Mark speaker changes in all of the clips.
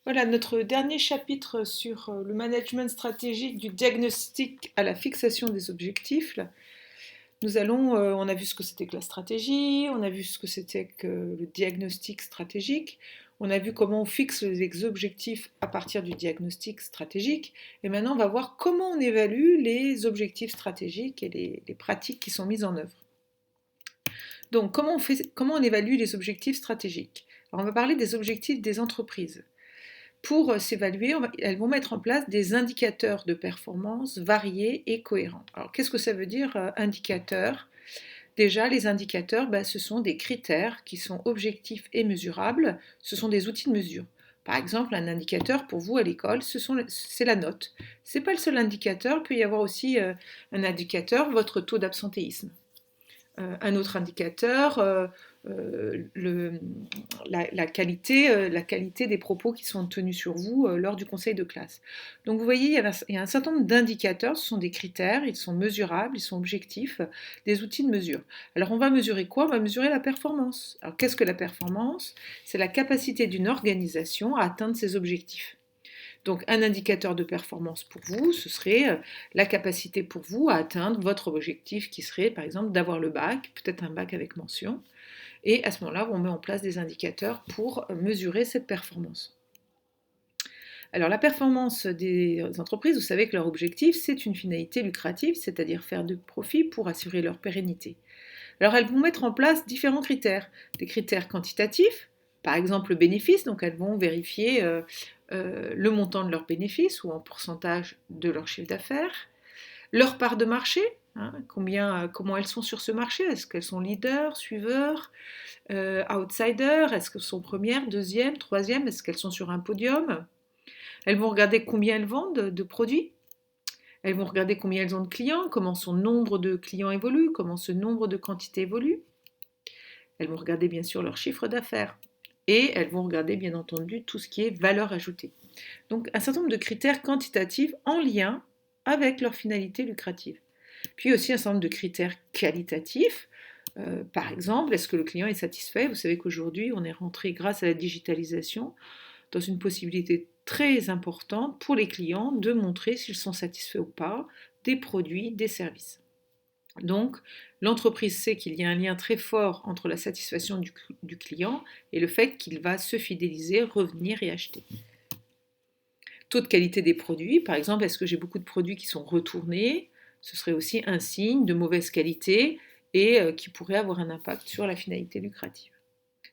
Speaker 1: Voilà notre dernier chapitre sur le management stratégique du diagnostic à la fixation des objectifs. Là. On a vu ce que c'était que la stratégie, on a vu ce que c'était que le diagnostic stratégique, on a vu comment on fixe les objectifs à partir du diagnostic stratégique, et maintenant on va voir comment on évalue les objectifs stratégiques et les pratiques qui sont mises en œuvre. Donc comment on évalue les objectifs stratégiques? Alors, on va parler des objectifs des entreprises. Pour s'évaluer, elles vont mettre en place des indicateurs de performance variés et cohérents. Alors, qu'est-ce que ça veut dire, indicateur? Déjà, les indicateurs, ce sont des critères qui sont objectifs et mesurables. Ce sont des outils de mesure. Par exemple, un indicateur pour vous à l'école, c'est la note. Ce n'est pas le seul indicateur, il peut y avoir aussi un indicateur, votre taux d'absentéisme. Un autre indicateur, la qualité des propos qui sont tenus sur vous lors du conseil de classe. Donc vous voyez, il y a un certain nombre d'indicateurs, ce sont des critères, ils sont mesurables, ils sont objectifs, des outils de mesure. Alors on va mesurer quoi? On va mesurer la performance. Alors qu'est-ce que la performance? C'est la capacité d'une organisation à atteindre ses objectifs. Donc un indicateur de performance pour vous, ce serait la capacité pour vous à atteindre votre objectif qui serait par exemple d'avoir le bac, peut-être un bac avec mention. Et à ce moment-là, on met en place des indicateurs pour mesurer cette performance. Alors la performance des entreprises, vous savez que leur objectif, c'est une finalité lucrative, c'est-à-dire faire de profit pour assurer leur pérennité. Alors elles vont mettre en place différents critères. Des critères quantitatifs, par exemple le bénéfice, donc elles vont vérifier le montant de leurs bénéfices ou en pourcentage de leur chiffre d'affaires, leur part de marché, hein, comment elles sont sur ce marché, est-ce qu'elles sont leaders, suiveurs, outsiders, est-ce qu'elles sont premières, deuxième, troisième, est-ce qu'elles sont sur un podium? Elles vont regarder combien elles vendent de produits, elles vont regarder combien elles ont de clients, comment son nombre de clients évolue, comment ce nombre de quantités évolue. Elles vont regarder bien sûr leur chiffre d'affaires et elles vont regarder bien entendu tout ce qui est valeur ajoutée. Donc un certain nombre de critères quantitatifs en lien avec leur finalité lucrative. Puis aussi un certain nombre de critères qualitatifs. Par exemple, est-ce que le client est satisfait? Vous savez qu'aujourd'hui, on est rentré grâce à la digitalisation dans une possibilité très importante pour les clients de montrer s'ils sont satisfaits ou pas des produits, des services. Donc, l'entreprise sait qu'il y a un lien très fort entre la satisfaction du client et le fait qu'il va se fidéliser, revenir et acheter. Taux de qualité des produits, par exemple, est-ce que j'ai beaucoup de produits qui sont retournés? Ce serait aussi un signe de mauvaise qualité et qui pourrait avoir un impact sur la finalité lucrative.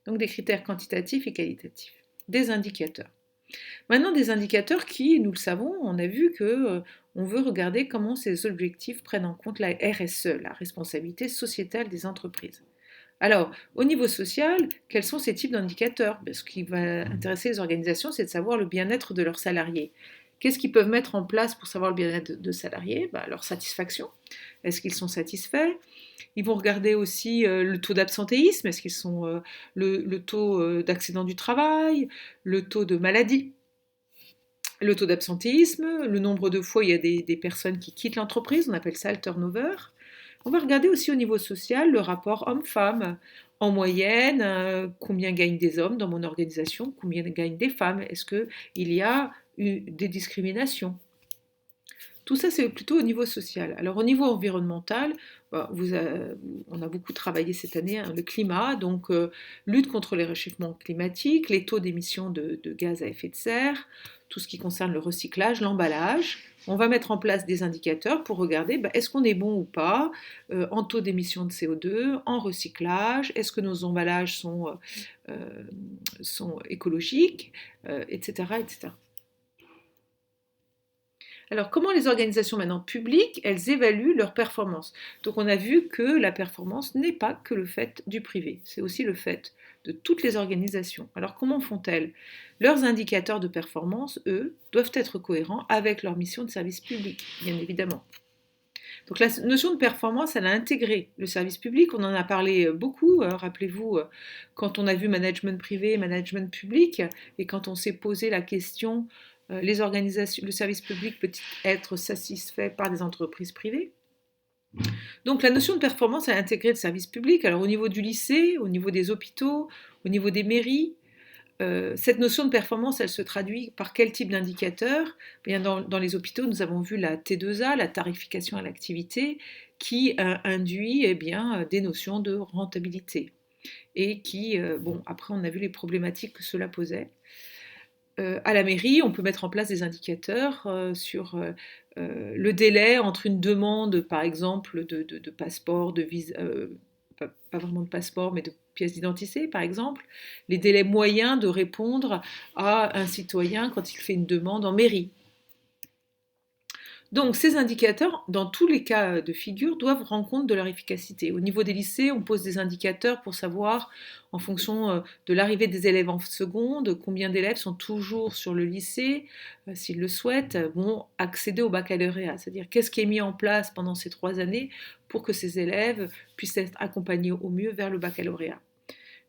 Speaker 1: Donc des critères quantitatifs et qualitatifs. Des indicateurs. Maintenant, des indicateurs qui, nous le savons, on a vu que on veut regarder comment ces objectifs prennent en compte la RSE, la responsabilité sociétale des entreprises. Alors, au niveau social, quels sont ces types d'indicateurs? Ce qui va intéresser les organisations, c'est de savoir le bien-être de leurs salariés. Qu'est-ce qu'ils peuvent mettre en place pour savoir le bien-être de salariés? Leur satisfaction. Est-ce qu'ils sont satisfaits? Ils vont regarder aussi le taux d'absentéisme. Est-ce qu'ils sont le taux d'accident du travail, le taux de maladie, le taux d'absentéisme, le nombre de fois il y a des personnes qui quittent l'entreprise, on appelle ça le turnover. On va regarder aussi au niveau social le rapport homme-femme. En moyenne, combien gagnent des hommes dans mon organisation, combien gagnent des femmes, est-ce qu'il y a eu des discriminations? Tout ça, c'est plutôt au niveau social. Alors au niveau environnemental, on a beaucoup travaillé cette année, hein, le climat, donc lutte contre les réchauffements climatiques, les taux d'émissions de gaz à effet de serre, tout ce qui concerne le recyclage, l'emballage. On va mettre en place des indicateurs pour regarder est-ce qu'on est bon ou pas en taux d'émission de CO2, en recyclage, est-ce que nos emballages sont écologiques, etc., etc. Alors, comment les organisations maintenant publiques, elles évaluent leur performance? Donc, on a vu que la performance n'est pas que le fait du privé, c'est aussi le fait de toutes les organisations. Alors, comment font-elles? Leurs indicateurs de performance, eux, doivent être cohérents avec leur mission de service public, bien évidemment. Donc la notion de performance, elle a intégré le service public, on en a parlé beaucoup, rappelez-vous, quand on a vu management privé, management public, et quand on s'est posé la question, les organisations, le service public peut-il être satisfait par des entreprises privées? Donc la notion de performance, elle a intégré le service public, alors au niveau du lycée, au niveau des hôpitaux, au niveau des mairies, Cette notion de performance, elle se traduit par quel type d'indicateur? Bien, dans les hôpitaux, nous avons vu la T2A, la tarification à l'activité, qui induit des notions de rentabilité et qui, bon, après on a vu les problématiques que cela posait. À la mairie, on peut mettre en place des indicateurs sur le délai entre une demande, par exemple, de passeport, de visa, pas vraiment de passeport, mais de pièce d'identité, par exemple, les délais moyens de répondre à un citoyen quand il fait une demande en mairie. Donc ces indicateurs, dans tous les cas de figure, doivent rendre compte de leur efficacité. Au niveau des lycées, on pose des indicateurs pour savoir, en fonction de l'arrivée des élèves en seconde, combien d'élèves sont toujours sur le lycée, s'ils le souhaitent, vont accéder au baccalauréat. C'est-à-dire qu'est-ce qui est mis en place pendant ces 3 années pour que ces élèves puissent être accompagnés au mieux vers le baccalauréat.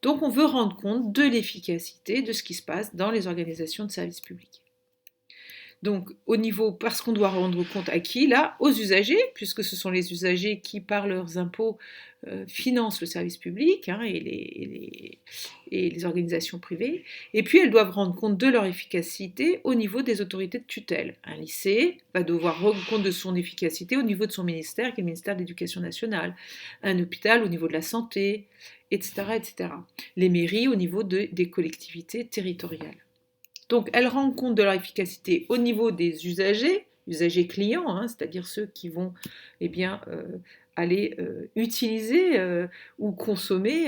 Speaker 1: Donc on veut rendre compte de l'efficacité de ce qui se passe dans les organisations de services publics. Donc, au niveau, parce qu'on doit rendre compte à qui? Là, aux usagers, puisque ce sont les usagers qui, par leurs impôts, financent le service public et les organisations privées. Et puis, elles doivent rendre compte de leur efficacité au niveau des autorités de tutelle. Un lycée va devoir rendre compte de son efficacité au niveau de son ministère, qui est le ministère de l'Éducation nationale. Un hôpital au niveau de la santé, etc. etc. Les mairies au niveau des collectivités territoriales. Donc, elles rendent compte de leur efficacité au niveau des usagers clients, c'est-à-dire ceux qui vont aller utiliser ou consommer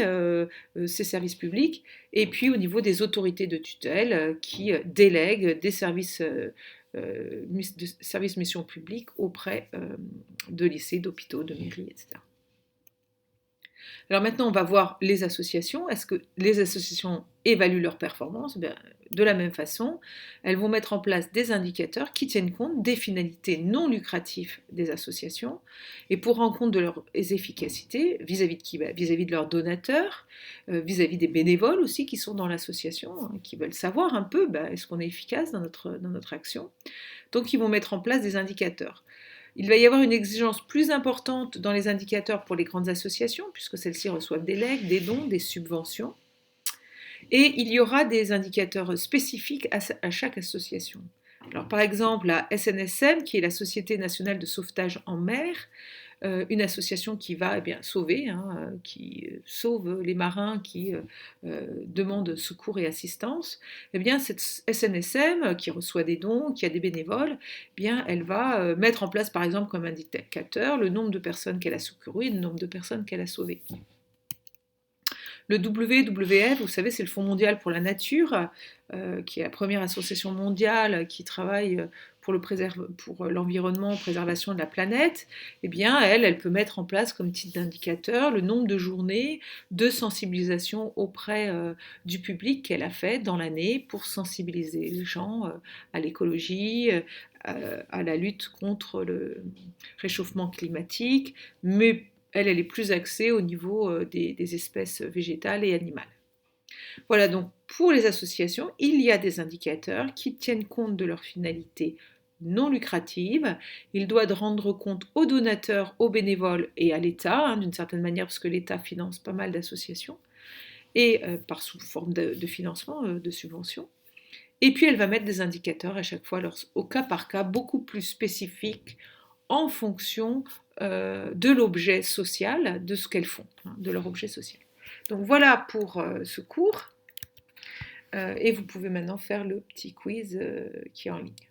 Speaker 1: ces services publics, et puis au niveau des autorités de tutelle qui délèguent des services mission publique auprès de lycées, d'hôpitaux, de mairies, etc. Alors maintenant, on va voir les associations. Est-ce que les associations évaluent leur performance? De la même façon, elles vont mettre en place des indicateurs qui tiennent compte des finalités non lucratives des associations et pour rendre compte de leur efficacité vis-à-vis de qui? Vis-à-vis de leurs donateurs, vis-à-vis des bénévoles aussi qui sont dans l'association, qui veulent savoir un peu est-ce qu'on est efficace dans notre action. Donc ils vont mettre en place des indicateurs. Il va y avoir une exigence plus importante dans les indicateurs pour les grandes associations, puisque celles-ci reçoivent des legs, des dons, des subventions. Et il y aura des indicateurs spécifiques à chaque association. Alors, par exemple, la SNSM, qui est la Société nationale de sauvetage en mer, une association qui va sauver, qui sauve les marins qui demandent secours et assistance, cette SNSM qui reçoit des dons, qui a des bénévoles, elle va mettre en place par exemple comme indicateur le nombre de personnes qu'elle a secourues et le nombre de personnes qu'elle a sauvées. Le WWF, vous savez, c'est le Fonds mondial pour la nature, qui est la première association mondiale qui travaille pour l'environnement, préservation de la planète. Elle peut mettre en place comme type d'indicateur le nombre de journées de sensibilisation auprès du public qu'elle a fait dans l'année pour sensibiliser les gens à l'écologie, à la lutte contre le réchauffement climatique, mais elle est plus axée au niveau des espèces végétales et animales. Voilà, donc pour les associations, il y a des indicateurs qui tiennent compte de leur finalité non lucrative. Ils doivent rendre compte aux donateurs, aux bénévoles et à l'État, d'une certaine manière, parce que l'État finance pas mal d'associations, et par sous forme de financement, de subventions. Et puis elle va mettre des indicateurs à chaque fois, au cas par cas, beaucoup plus spécifiques en fonction de l'objet social, de ce qu'elles font, de leur objet social. Donc voilà pour ce cours, et vous pouvez maintenant faire le petit quiz qui est en ligne.